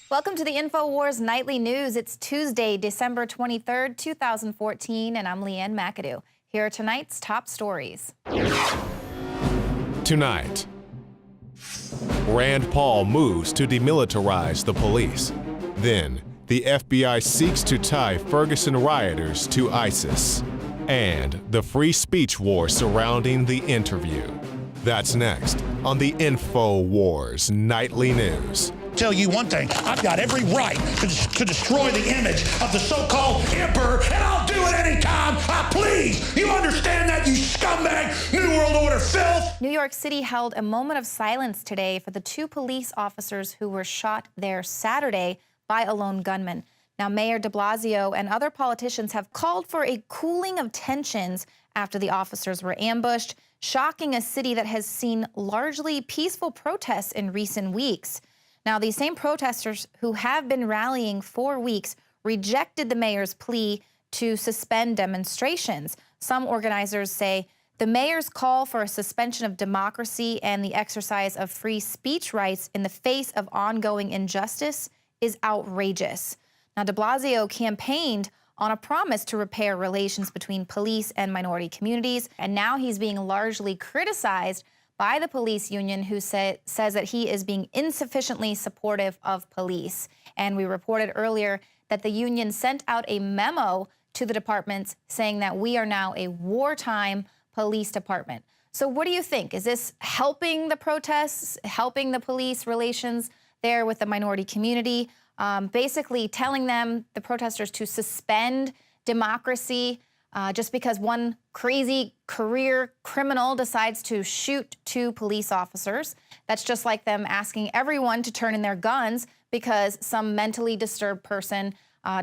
Welcome to the InfoWars Nightly News. It's Tuesday, December 23rd, 2014, and I'm Leanne McAdoo. Here are tonight's top stories. Tonight, Rand Paul moves to demilitarize the police. Then, the FBI seeks to tie Ferguson rioters to ISIS. And the free speech war surrounding the interview. That's next on the InfoWars Nightly News. Tell you one thing, I've got every right to destroy the image of the so-called emperor, and I'll do it anytime I please. You understand that, you scumbag, New World Order filth? New York City held a moment of silence today for the two police officers who were shot there Saturday by a lone gunman. Now, Mayor de Blasio and other politicians have called for a cooling of tensions after the officers were ambushed, shocking a city that has seen largely peaceful protests in recent weeks. Now, these same protesters who have been rallying for weeks rejected the mayor's plea to suspend demonstrations. Some organizers say the mayor's call for a suspension of democracy and the exercise of free speech rights in the face of ongoing injustice is outrageous. Now, de Blasio campaigned on a promise to repair relations between police and minority communities, and now he's being largely criticized by the police union, who says that he is being insufficiently supportive of police. And we reported earlier that the union sent out a memo to the departments saying that we are now a wartime police department. So what do you think? Is this helping the protests, helping the police relations there with the minority community? Basically telling them, the protesters, to suspend democracy just because one crazy career criminal decides to shoot two police officers. That's just like them asking everyone to turn in their guns because some mentally disturbed person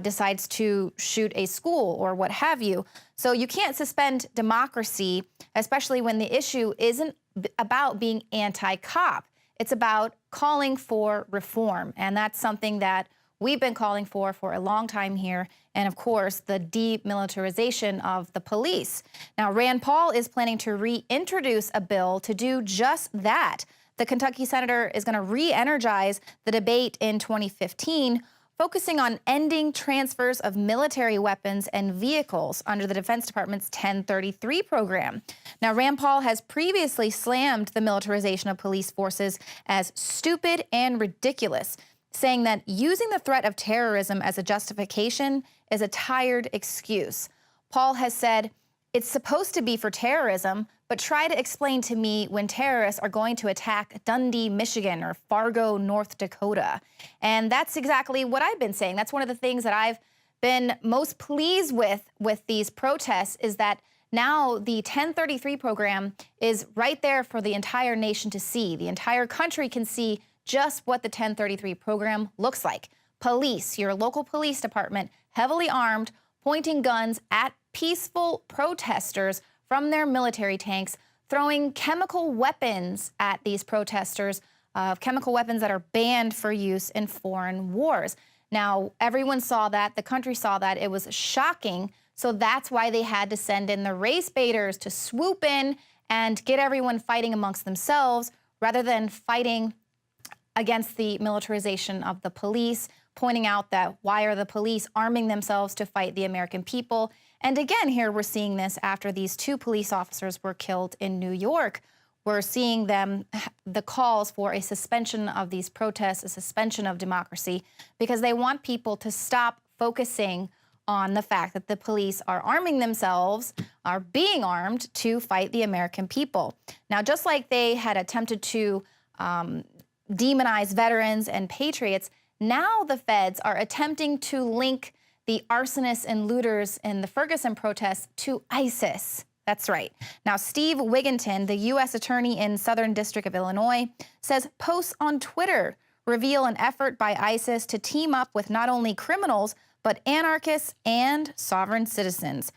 decides to shoot a school or what have you. So you can't suspend democracy, especially when the issue isn't about being anti-cop. It's about calling for reform, and that's something that we've been calling for a long time here, and of course, the demilitarization of the police. Now, Rand Paul is planning to reintroduce a bill to do just that. The Kentucky senator is going to re-energize the debate in 2015, focusing on ending transfers of military weapons and vehicles under the Defense Department's 1033 program. Now, Rand Paul has previously slammed the militarization of police forces as stupid and ridiculous, saying that using the threat of terrorism as a justification is a tired excuse. Paul has said, it's supposed to be for terrorism, but try to explain to me when terrorists are going to attack Dundee, Michigan, or Fargo, North Dakota. And that's exactly what I've been saying. That's one of the things that I've been most pleased with these protests, is that now the 1033 program is right there for the entire nation to see. The entire country can see just what the 1033 program looks like. Police, your local police department, heavily armed, pointing guns at peaceful protesters from their military tanks, throwing chemical weapons at these protesters, chemical weapons that are banned for use in foreign wars. Now, everyone saw that, the country saw that, it was shocking, so that's why they had to send in the race baiters to swoop in and get everyone fighting amongst themselves rather than fighting against the militarization of the police, pointing out that why are the police arming themselves to fight the American people? And again, here we're seeing this after these two police officers were killed in New York. We're seeing the calls for a suspension of these protests, a suspension of democracy, because they want people to stop focusing on the fact that the police are arming themselves, are being armed to fight the American people. Now, just like they had attempted to demonize veterans and patriots, now the feds are attempting to link the arsonists and looters in the Ferguson protests to ISIS. That's right. Now, Steve Wigginton, the U.S. attorney in Southern District of Illinois, says posts on Twitter reveal an effort by ISIS to team up with not only criminals, but anarchists and sovereign citizens.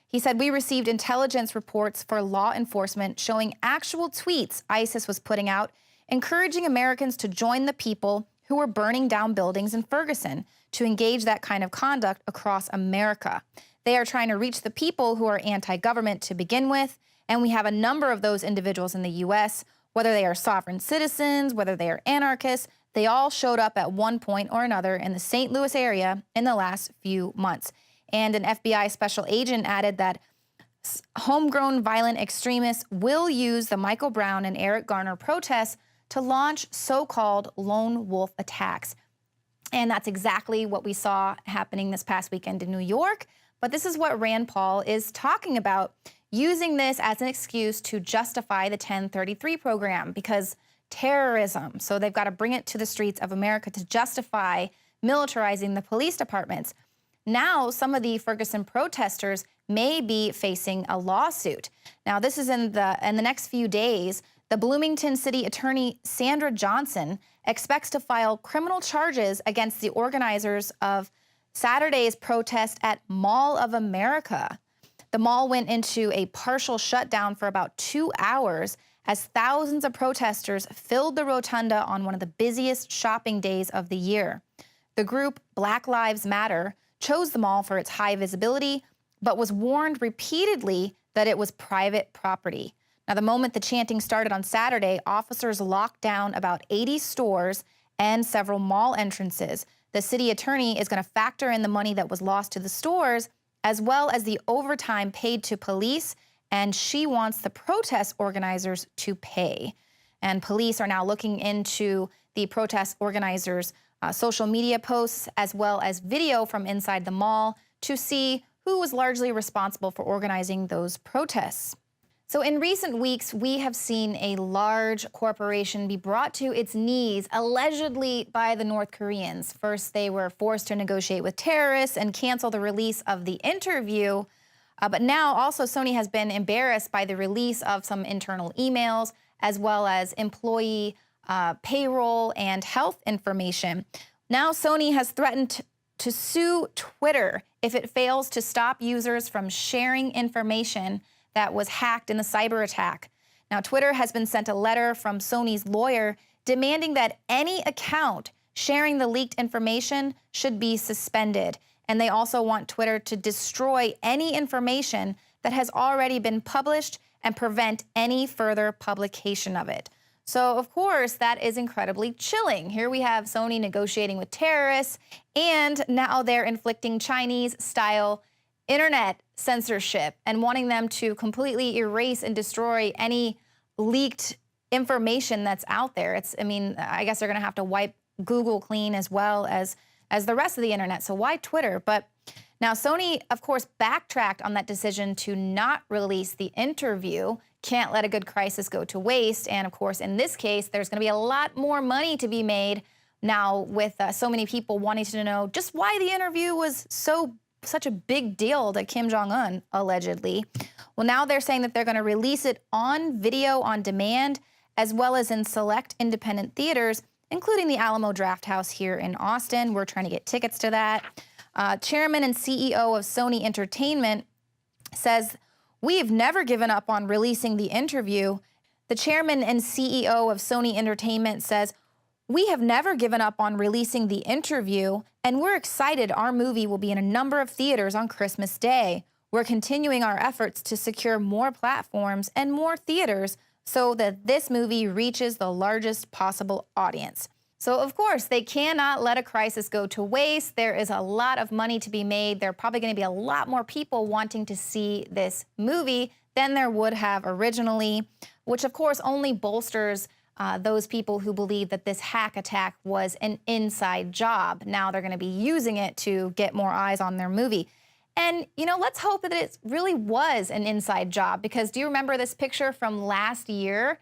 He said, we received intelligence reports for law enforcement showing actual tweets ISIS was putting out, encouraging Americans to join the people who were burning down buildings in Ferguson, to engage that kind of conduct across America. They are trying to reach the people who are anti-government to begin with, and we have a number of those individuals in the U.S. Whether they are sovereign citizens, whether they are anarchists, they all showed up at one point or another in the St. Louis area in the last few months. And an FBI special agent added that homegrown violent extremists will use the Michael Brown and Eric Garner protests to launch so-called lone wolf attacks. And that's exactly what we saw happening this past weekend in New York. But this is what Rand Paul is talking about, using this as an excuse to justify the 1033 program, because terrorism. So they've got to bring it to the streets of America to justify militarizing the police departments. Now, some of the Ferguson protesters may be facing a lawsuit. Now, this is in the next few days. The Bloomington City Attorney Sandra Johnson expects to file criminal charges against the organizers of Saturday's protest at Mall of America. The mall went into a partial shutdown for about 2 hours as thousands of protesters filled the rotunda on one of the busiest shopping days of the year. The group Black Lives Matter chose the mall for its high visibility, but was warned repeatedly that it was private property. Now, the moment the chanting started on Saturday, officers locked down about 80 stores and several mall entrances. The city attorney is going to factor in the money that was lost to the stores, as well as the overtime paid to police, and she wants the protest organizers to pay. And police are now looking into the protest organizers' social media posts, as well as video from inside the mall, to see who was largely responsible for organizing those protests. So in recent weeks, we have seen a large corporation be brought to its knees, allegedly by the North Koreans. First, they were forced to negotiate with terrorists and cancel the release of the interview. But now also Sony has been embarrassed by the release of some internal emails, as well as employee payroll and health information. Now Sony has threatened to sue Twitter if it fails to stop users from sharing information that was hacked in the cyber attack. Now, Twitter has been sent a letter from Sony's lawyer demanding that any account sharing the leaked information should be suspended. And they also want Twitter to destroy any information that has already been published and prevent any further publication of it. So, of course, that is incredibly chilling. Here we have Sony negotiating with terrorists, and now they're inflicting Chinese-style internet censorship and wanting them to completely erase and destroy any leaked information that's out there. I guess they're going to have to wipe Google clean as well as the rest of the internet. So why Twitter? But now Sony, of course, backtracked on that decision to not release the interview. Can't let a good crisis go to waste. And of course, in this case, there's going to be a lot more money to be made now with so many people wanting to know just why the interview was such a big deal to Kim Jong-un, allegedly. Well, now they're saying that they're going to release it on video on demand, as well as in select independent theaters, including the Alamo Drafthouse here in Austin. We're trying to get tickets to that. Chairman and CEO of Sony Entertainment says, "We've never given up on releasing the interview." The chairman and CEO of Sony Entertainment says, "We have never given up on releasing the interview, and we're excited our movie will be in a number of theaters on Christmas Day. We're continuing our efforts to secure more platforms and more theaters so that this movie reaches the largest possible audience." So, of course, they cannot let a crisis go to waste. There is a lot of money to be made. There are probably going to be a lot more people wanting to see this movie than there would have originally, which, of course, only bolsters those people who believe that this hack attack was an inside job. Now they're going to be using it to get more eyes on their movie. And, let's hope that it really was an inside job, because do you remember this picture from last year?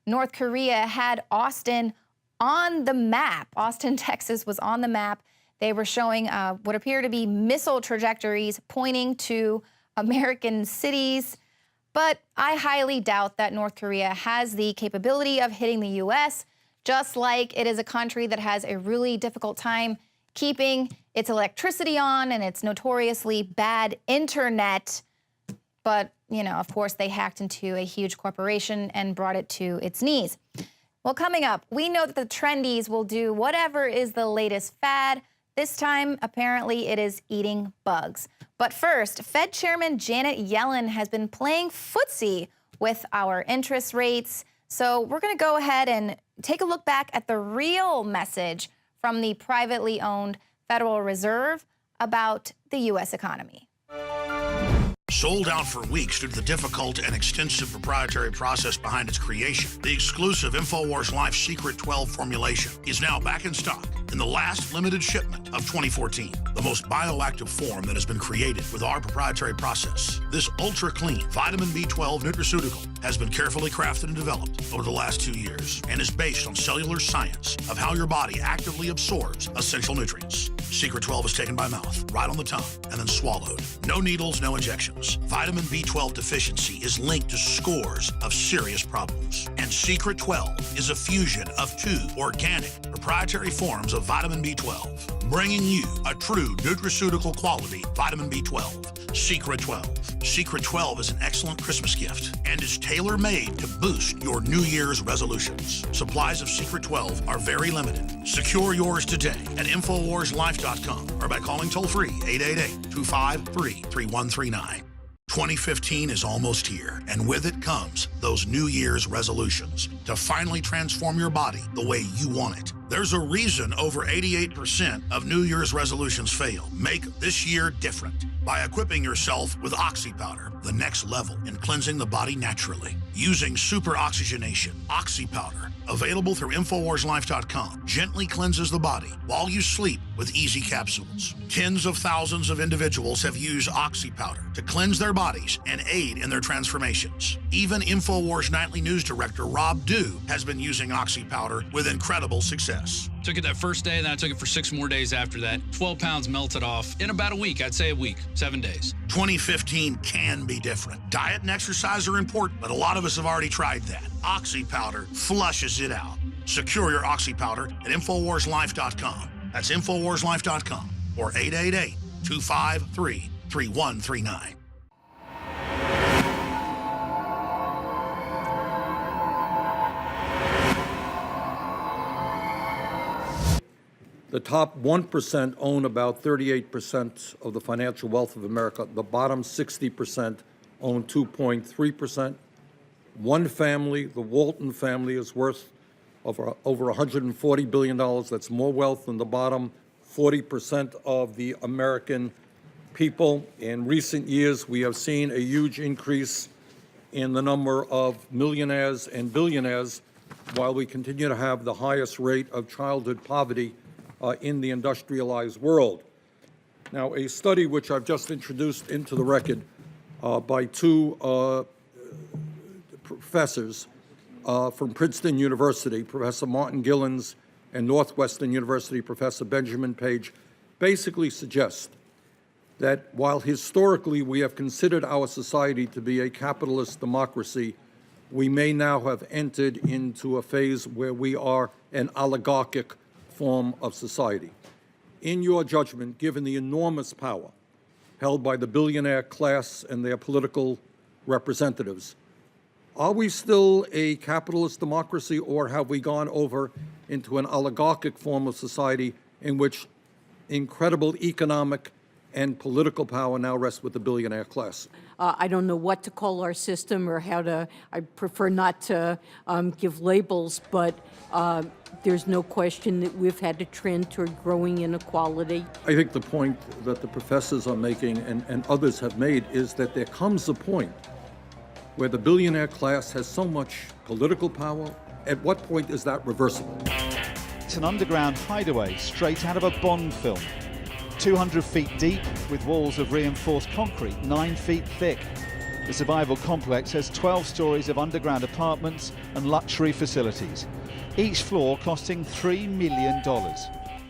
North Korea had Austin on the map. Austin, Texas was on the map. They were showing what appear to be missile trajectories pointing to American cities. But I highly doubt that North Korea has the capability of hitting the U.S., just like it is a country that has a really difficult time keeping its electricity on and its notoriously bad internet. But, of course, they hacked into a huge corporation and brought it to its knees. Well, coming up, we know that the trendies will do whatever is the latest fad. This time, apparently, it is eating bugs. But first, Fed Chairman Janet Yellen has been playing footsie with our interest rates, So we're going to go ahead and take a look back at the real message from the privately owned Federal Reserve about the U.S. economy. Sold out for weeks due to the difficult and extensive proprietary process behind its creation, the exclusive InfoWars Life Secret 12 formulation is now back in stock in the last limited shipment of 2014. The most bioactive form that has been created with our proprietary process. This ultra-clean vitamin B12 nutraceutical has been carefully crafted and developed over the last 2 years and is based on cellular science of how your body actively absorbs essential nutrients. Secret 12 is taken by mouth, right on the tongue, and then swallowed. No needles, no injections. Vitamin B12 deficiency is linked to scores of serious problems. And Secret 12 is a fusion of 2 organic proprietary forms of vitamin B12, bringing you a true nutraceutical quality vitamin B12. Secret 12. Secret 12 is an excellent Christmas gift and is tailor-made to boost your New Year's resolutions. Supplies of Secret 12 are very limited. Secure yours today at InfoWarsLife.com or by calling toll-free 888-253-3139. 2015 is almost here, and with it comes those New Year's resolutions to finally transform your body the way you want it. There's a reason over 88% of New Year's resolutions fail. Make this year different by equipping yourself with Oxy Powder, the next level in cleansing the body naturally. Using super oxygenation, Oxy Powder, available through InfoWarsLife.com, gently cleanses the body while you sleep with easy capsules. Tens of thousands of individuals have used Oxy Powder to cleanse their bodies and aid in their transformations. Even InfoWars Nightly News Director Rob Dew has been using Oxy Powder with incredible success. Took it that first day, and then I took it for 6 more days after that. 12 pounds melted off in about a week. I'd say a week, 7 days. 2015 can be different. Diet and exercise are important, but a lot of us have already tried that. Oxy Powder flushes it out. Secure your Oxy Powder at InfoWarsLife.com. That's InfoWarsLife.com or 888-253-3139. The top 1% own about 38% of the financial wealth of America. The bottom 60% own 2.3%. One family, the Walton family, is worth over $140 billion. That's more wealth than the bottom 40% of the American people. In recent years, we have seen a huge increase in the number of millionaires and billionaires, while we continue to have the highest rate of childhood poverty in the industrialized world. Now, a study which I've just introduced into the record by 2 professors from Princeton University, Professor Martin Gillens, and Northwestern University Professor Benjamin Page, basically suggest that while historically we have considered our society to be a capitalist democracy, we may now have entered into a phase where we are an oligarchic form of society. In your judgment, given the enormous power held by the billionaire class and their political representatives, are we still a capitalist democracy, or have we gone over into an oligarchic form of society in which incredible economic and political power now rests with the billionaire class? I don't know what to call our system or how to, I prefer not to give labels, but there's no question that we've had a trend toward growing inequality. I think the point that the professors are making and others have made is that there comes a point where the billionaire class has so much political power. At what point is that reversible? It's an underground hideaway straight out of a Bond film. 200 feet deep with walls of reinforced concrete, 9 feet thick. The survival complex has 12 stories of underground apartments and luxury facilities, each floor costing $3 million.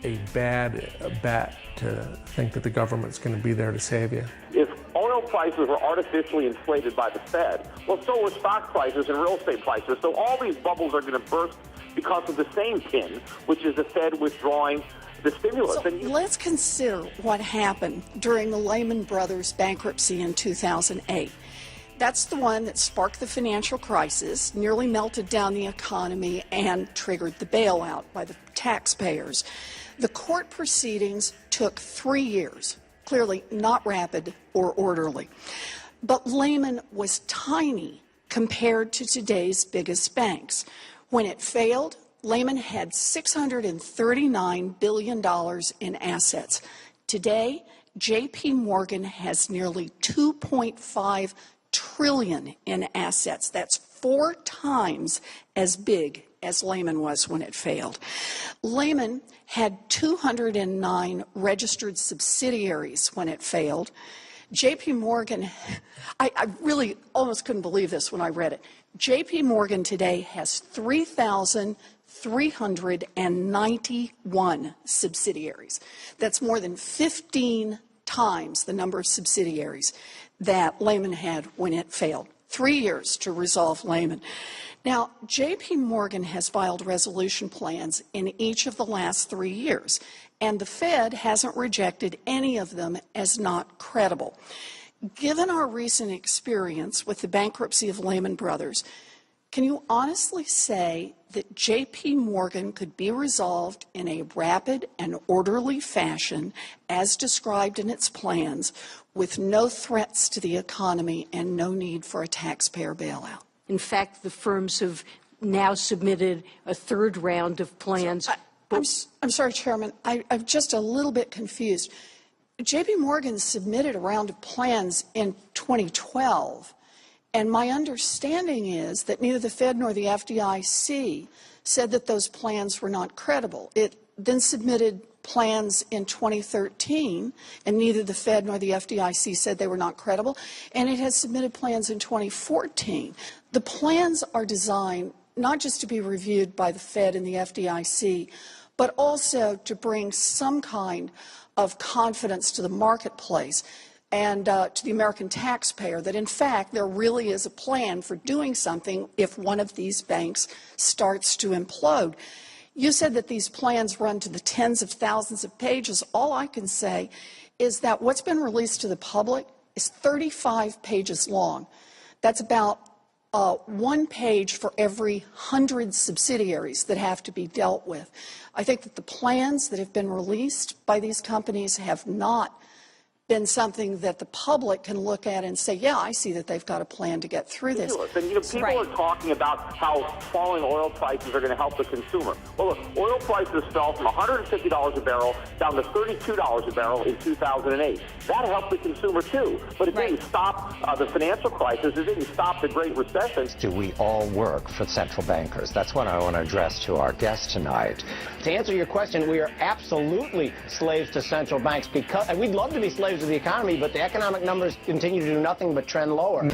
A bad bet to think that the government's going to be there to save you. If oil prices were artificially inflated by the Fed, well, so were stock prices and real estate prices. So all these bubbles are going to burst because of the same pin, which is the Fed withdrawing the stimulus. So let's consider what happened during the Lehman Brothers bankruptcy in 2008. That's the one that sparked the financial crisis, nearly melted down the economy, and triggered the bailout by the taxpayers. The court proceedings took 3 years, clearly not rapid or orderly. But Lehman was tiny compared to today's biggest banks. When it failed, Lehman had $639 billion in assets. Today, J.P. Morgan has nearly $2.5 trillion in assets. That's 4 times as big as Lehman was when it failed. Lehman had 209 registered subsidiaries when it failed. J.P. Morgan, I really almost couldn't believe this when I read it. J.P. Morgan today has 3,391 subsidiaries. That's more than 15 times the number of subsidiaries that Lehman had when it failed. 3 years to resolve Lehman. Now, J.P. Morgan has filed resolution plans in each of the last 3 years, and the Fed hasn't rejected any of them as not credible. Given our recent experience with the bankruptcy of Lehman Brothers, can you honestly say that J.P. Morgan could be resolved in a rapid and orderly fashion as described in its plans with no threats to the economy and no need for a taxpayer bailout? In fact, the firms have now submitted a 3rd round of plans. I'm sorry, Chairman. I'm just a little bit confused. J.P. Morgan submitted a round of plans in 2012, and my understanding is that neither the Fed nor the FDIC said that those plans were not credible. It then submitted plans in 2013, and neither the Fed nor the FDIC said they were not credible, and it has submitted plans in 2014. The plans are designed not just to be reviewed by the Fed and the FDIC, but also to bring some kind of confidence to the marketplace and to the American taxpayer that, in fact, there really is a plan for doing something if one of these banks starts to implode. You said that these plans run to the tens of thousands of pages. All I can say is that what's been released to the public is 35 pages long. That's about 1 page for every 100 subsidiaries that have to be dealt with. I think that the plans that have been released by these companies have not been something that the public can look at and say, yeah, I see that they've got a plan to get through this. And, people are talking about how falling oil prices are going to help the consumer. Well, look, oil prices fell from $150 a barrel down to $32 a barrel in 2008. That helped the consumer, too. But it didn't stop the financial crisis. It didn't stop the Great Recession. Do we all work for central bankers? That's what I want to address to our guest tonight. To answer your question, we are absolutely slaves to central banks, because, and we'd love to be slaves of the economy, but the economic numbers continue to do nothing but trend lower.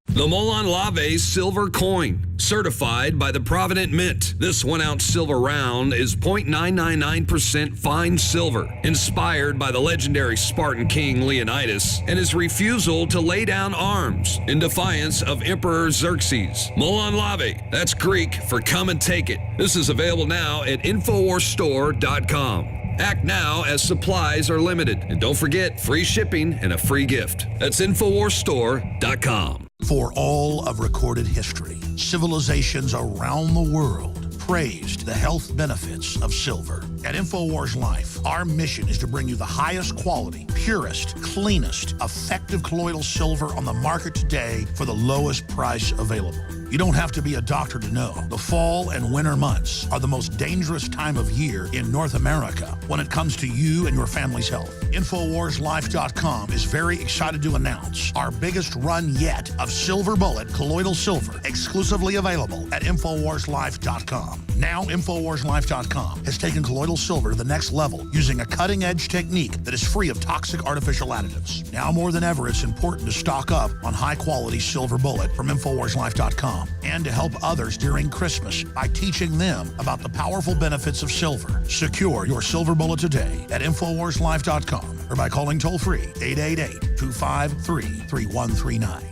The Molon Lave Silver Coin, certified by the Provident Mint. This 1-ounce silver round is 0.999% fine silver, inspired by the legendary Spartan king Leonidas and his refusal to lay down arms in defiance of Emperor Xerxes. Molon Lave, that's Greek for come and take it. This is available now at NoWorldOrder.com. Act now as supplies are limited. And don't forget, free shipping and a free gift. That's InfoWarsStore.com. For all of recorded history, civilizations around the world praised the health benefits of silver. At InfoWars Life, our mission is to bring you the highest quality, purest, cleanest, effective colloidal silver on the market today for the lowest price available. You don't have to be a doctor to know. The fall and winter months are the most dangerous time of year in North America when it comes to you and your family's health. InfoWarsLife.com is very excited to announce our biggest run yet of Silver Bullet colloidal silver, exclusively available at InfoWarsLife.com. Now, InfoWarsLife.com has taken colloidal silver to the next level using a cutting-edge technique that is free of toxic artificial additives. Now more than ever, it's important to stock up on high-quality Silver Bullet from InfoWarsLife.com and to help others during Christmas by teaching them about the powerful benefits of silver. Secure your Silver Bullet today at InfoWarsLife.com or by calling toll-free 888-253-3139.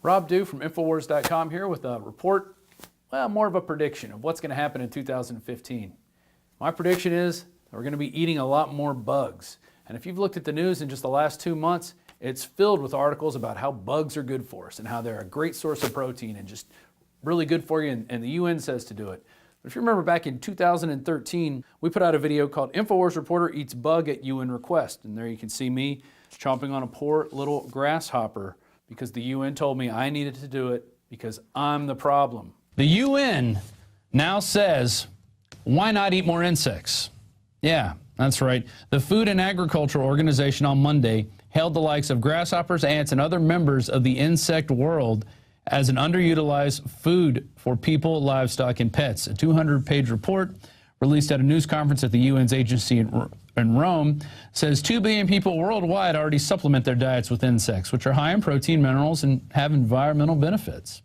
Rob Dew from Infowars.com here with a report, well, more of a prediction of what's going to happen in 2015. My prediction is that we're going to be eating a lot more bugs. And if you've looked at the news in just the last 2 months, It's filled with articles about how bugs are good for us and how they're a great source of protein and just really good for you, and the UN says to do it. But if you remember back in 2013, we put out a video called InfoWars Reporter Eats Bug at UN Request. And there you can see me chomping on a poor little grasshopper because the UN told me I needed to do it because I'm the problem. The UN now says, why not eat more insects? Yeah, that's right. The Food and Agriculture Organization on Monday hailed the likes of grasshoppers, ants, and other members of the insect world as an underutilized food for people, livestock, and pets. A 200-page report released at a news conference at the UN's agency in Rome says 2 billion people worldwide already supplement their diets with insects, which are high in protein, minerals, and have environmental benefits.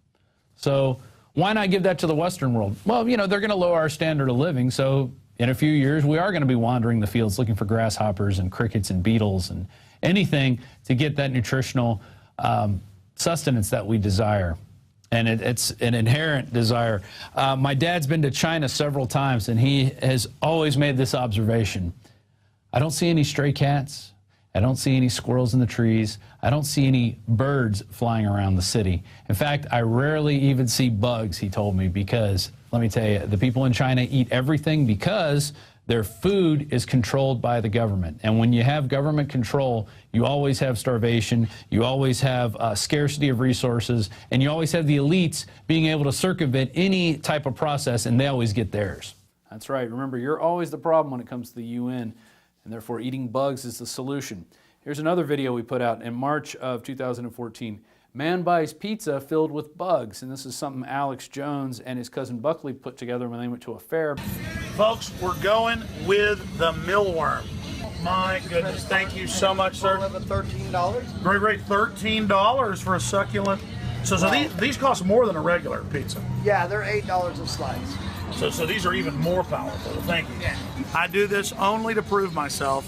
So why not give that to the Western world? Well, you know, they're going to lower our standard of living, so in a few years we are going to be wandering the fields looking for grasshoppers and crickets and beetles and anything to get that nutritional sustenance that we desire. And it's an inherent desire. My dad's been to China several times, and he has always made this observation. I don't see any stray cats. I don't see any squirrels in the trees. I don't see any birds flying around the city. In fact, I rarely even see bugs, he told me, because, let me tell you, the people in China eat everything because their food is controlled by the government. And when you have government control, you always have starvation, you always have scarcity of resources, and you always have the elites being able to circumvent any type of process, and they always get theirs. That's right. Remember, you're always the problem when it comes to the UN, and therefore eating bugs is the solution. Here's another video we put out in March of 2014. Man buys pizza filled with bugs, and this is something Alex Jones and his cousin Buckley put together when they went to a fair. Folks, we're going with the mealworm. My goodness, thank you so much, sir. $13? Great, $13 for a succulent. So these cost more than a regular pizza. Yeah, they're $8 a slice. So these are even more powerful. Thank you. Yeah. I do this only to prove myself.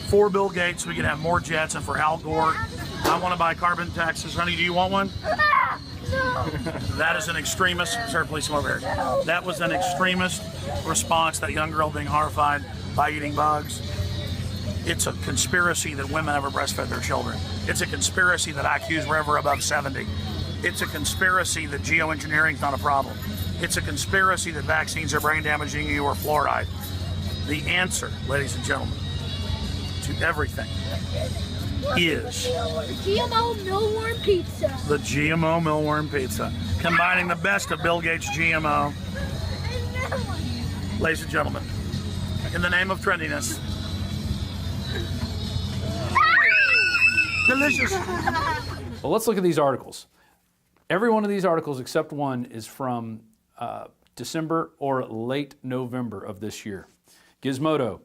For Bill Gates, so we can have more jets, and for Al Gore, I want to buy carbon taxes. Honey, do you want one? No. That is an extremist. Sir, please come over here. No. That was an extremist response, that young girl being horrified by eating bugs. It's a conspiracy that women ever breastfed their children. It's a conspiracy that IQs were ever above 70. It's a conspiracy that geoengineering is not a problem. It's a conspiracy that vaccines are brain damaging you or fluoride. The answer, ladies and gentlemen, to everything is GMO millworm pizza. The GMO millworm pizza, combining the best of Bill Gates' GMO. Ladies and gentlemen, in the name of trendiness, delicious. Well, let's look at these articles. Every one of these articles except one is from December or late November of this year. Gizmodo.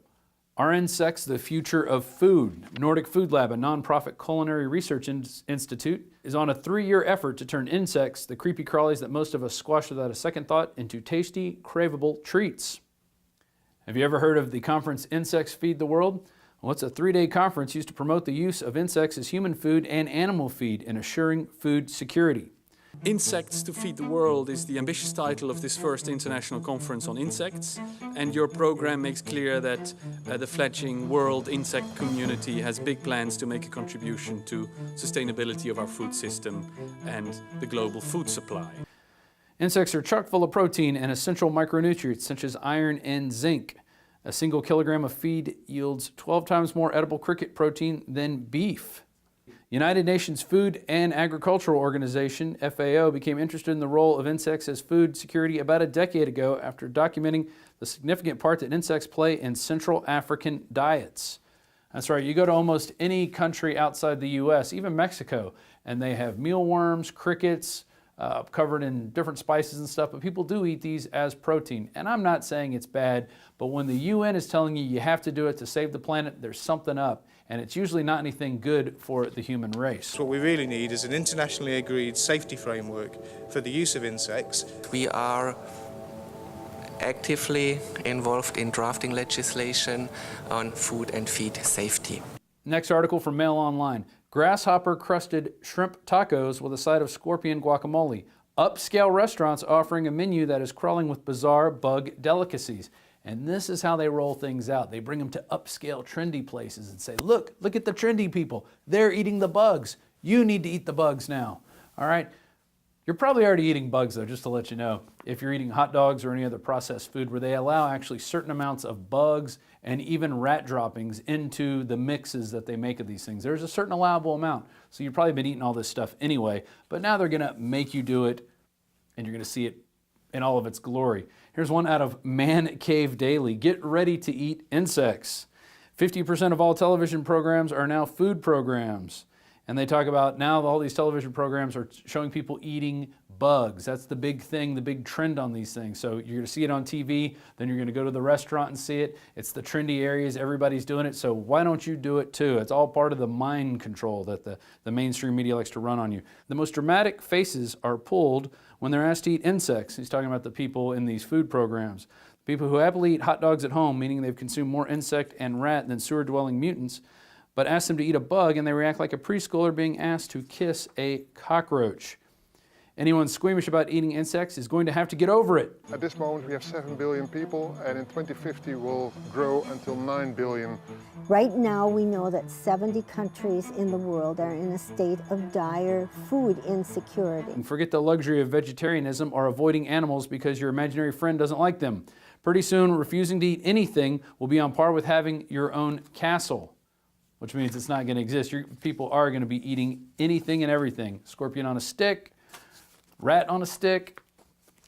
Are insects the future of food? Nordic Food Lab, a nonprofit culinary research institute, is on a 3-year effort to turn insects, the creepy crawlies that most of us squash without a second thought, into tasty, craveable treats. Have you ever heard of the conference Insects Feed the World? Well, it's a 3-day conference used to promote the use of insects as human food and animal feed in assuring food security. Insects to Feed the World is the ambitious title of this first international conference on insects, and your program makes clear that the fledgling world insect community has big plans to make a contribution to sustainability of our food system and the global food supply. Insects are chock full of protein and essential micronutrients such as iron and zinc. A single kilogram of feed yields 12 times more edible cricket protein than beef. United Nations Food and Agricultural Organization, FAO, became interested in the role of insects as food security about a decade ago after documenting the significant part that insects play in Central African diets. That's right, you go to almost any country outside the U.S., even Mexico, and they have mealworms, crickets, covered in different spices and stuff, but people do eat these as protein. And I'm not saying it's bad, but when the UN is telling you you have to do it to save the planet, there's something up. And it's usually not anything good for the human race. What we really need is an internationally agreed safety framework for the use of insects. We are actively involved in drafting legislation on food and feed safety. Next article from Mail Online. Grasshopper-crusted shrimp tacos with a side of scorpion guacamole. Upscale restaurants offering a menu that is crawling with bizarre bug delicacies. And this is how they roll things out. They bring them to upscale, trendy places and say, look at the trendy people. They're eating the bugs. You need to eat the bugs now. All right? You're probably already eating bugs, though, just to let you know. If you're eating hot dogs or any other processed food where they allow actually certain amounts of bugs and even rat droppings into the mixes that they make of these things. There's a certain allowable amount. So you've probably been eating all this stuff anyway, but now they're gonna make you do it and you're gonna see it in all of its glory. Here's one out of Man Cave Daily. Get ready to eat insects. 50% of all television programs are now food programs. And they talk about now all these television programs are showing people eating bugs. That's the big thing, the big trend on these things. So you're gonna see it on TV, then you're gonna go to the restaurant and see it. It's the trendy areas, everybody's doing it, so why don't you do it too? It's all part of the mind control that the mainstream media likes to run on you. The most dramatic faces are pulled when they're asked to eat insects. He's talking about the people in these food programs. People who happily eat hot dogs at home, meaning they've consumed more insect and rat than sewer-dwelling mutants, but ask them to eat a bug and they react like a preschooler being asked to kiss a cockroach. Anyone squeamish about eating insects is going to have to get over it. At this moment we have 7 billion people, and in 2050 we'll grow until 9 billion. Right now we know that 70 countries in the world are in a state of dire food insecurity. And forget the luxury of vegetarianism or avoiding animals because your imaginary friend doesn't like them. Pretty soon, refusing to eat anything will be on par with having your own castle, which means it's not going to exist. People are going to be eating anything and everything. Scorpion on a stick, rat on a stick,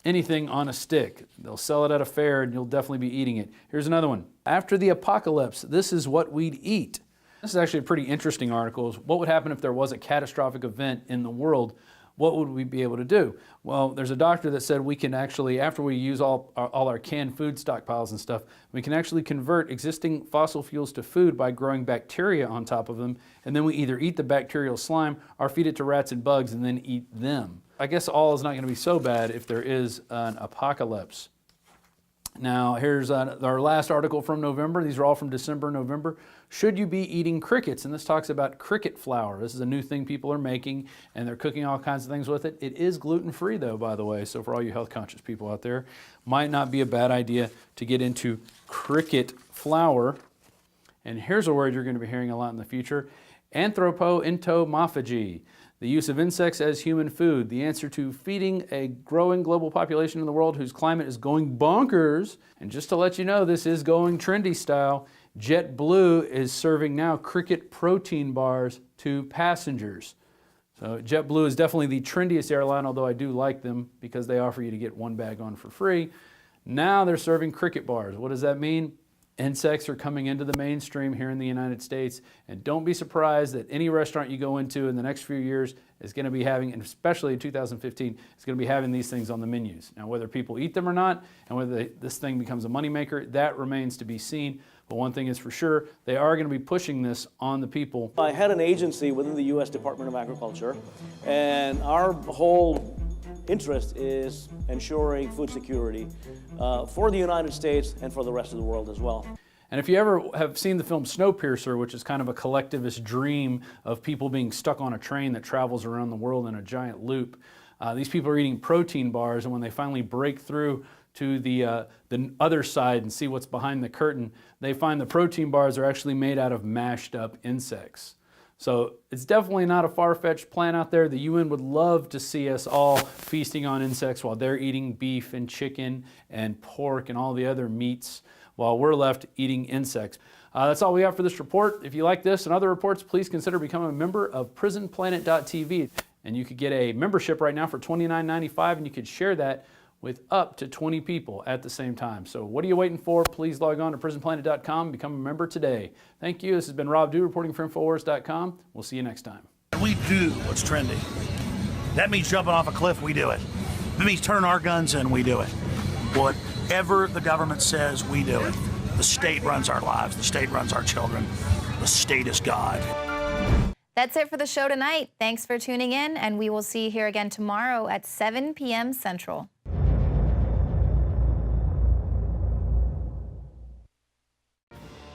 anything on a stick. They'll sell it at a fair and you'll definitely be eating it. Here's another one. After the apocalypse, this is what we'd eat. This is actually a pretty interesting article. What would happen if there was a catastrophic event in the world? What would we be able to do? Well, there's a doctor that said we can actually, after we use all our canned food stockpiles and stuff, we can actually convert existing fossil fuels to food by growing bacteria on top of them, and then we either eat the bacterial slime or feed it to rats and bugs and then eat them. I guess all is not going to be so bad if there is an apocalypse. Now, here's our last article from November. These are all from December, November. Should you be eating crickets? And this talks about cricket flour. This is a new thing people are making, and they're cooking all kinds of things with it. It is gluten-free, though, by the way. So for all you health-conscious people out there, might not be a bad idea to get into cricket flour. And here's a word you're going to be hearing a lot in the future: anthropoentomophagy. The use of insects as human food, the answer to feeding a growing global population in the world whose climate is going bonkers. And just to let you know, this is going trendy style. JetBlue is serving now cricket protein bars to passengers. So JetBlue is definitely the trendiest airline, although I do like them because they offer you to get one bag on for free. Now they're serving cricket bars. What does that mean? Insects are coming into the mainstream here in the United States, and don't be surprised that any restaurant you go into in the next few years is going to be having, and especially in 2015, is going to be having these things on the menus. Now, whether people eat them or not, and whether this thing becomes a moneymaker, that remains to be seen. But one thing is for sure, they are going to be pushing this on the people. I had an agency within the U.S. Department of Agriculture, and our whole interest is ensuring food security for the United States and for the rest of the world as well. And if you ever have seen the film Snowpiercer, which is kind of a collectivist dream of people being stuck on a train that travels around the world in a giant loop, these people are eating protein bars, and when they finally break through to the other side and see what's behind the curtain, they find the protein bars are actually made out of mashed up insects. So it's definitely not a far-fetched plan out there. The UN would love to see us all feasting on insects while they're eating beef and chicken and pork and all the other meats, while we're left eating insects. That's all we have for this report. If you like this and other reports, please consider becoming a member of PrisonPlanet.tv. And you could get a membership right now for $29.95, and you could share that with up to 20 people at the same time. So what are you waiting for? Please log on to PrisonPlanet.com and become a member today. Thank you. This has been Rob Dew reporting for InfoWars.com. We'll see you next time. We do what's trendy. That means jumping off a cliff, we do it. If it means turning our guns in, we do it. Whatever the government says, we do it. The state runs our lives. The state runs our children. The state is God. That's it for the show tonight. Thanks for tuning in, and we will see you here again tomorrow at 7 p.m. Central.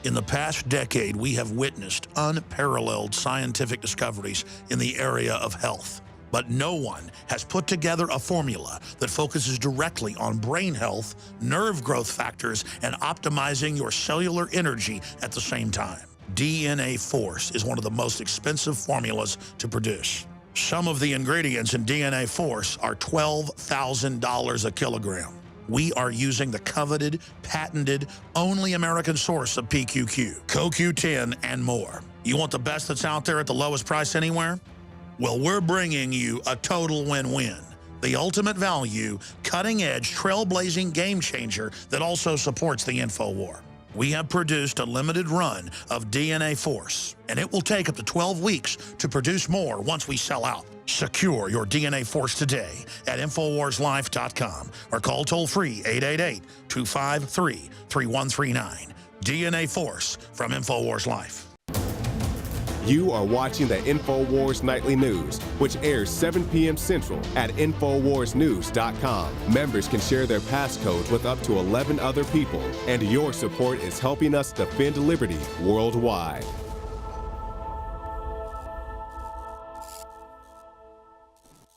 In the past decade, we have witnessed unparalleled scientific discoveries in the area of health. But no one has put together a formula that focuses directly on brain health, nerve growth factors, and optimizing your cellular energy at the same time. DNA Force is one of the most expensive formulas to produce. Some of the ingredients in DNA Force are $12,000 a kilogram. We are using the coveted, patented, only American source of PQQ, CoQ10, and more. You want the best that's out there at the lowest price anywhere? Well, we're bringing you a total win-win. The ultimate value, cutting-edge, trailblazing game changer that also supports the InfoWar. We have produced a limited run of DNA Force, and it will take up to 12 weeks to produce more once we sell out. Secure your DNA Force today at InfoWarsLife.com or call toll-free 888-253-3139. DNA Force from InfoWars Life. You are watching the InfoWars Nightly News, which airs 7 p.m. Central at InfoWarsNews.com. Members can share their passcodes with up to 11 other people, and your support is helping us defend liberty worldwide.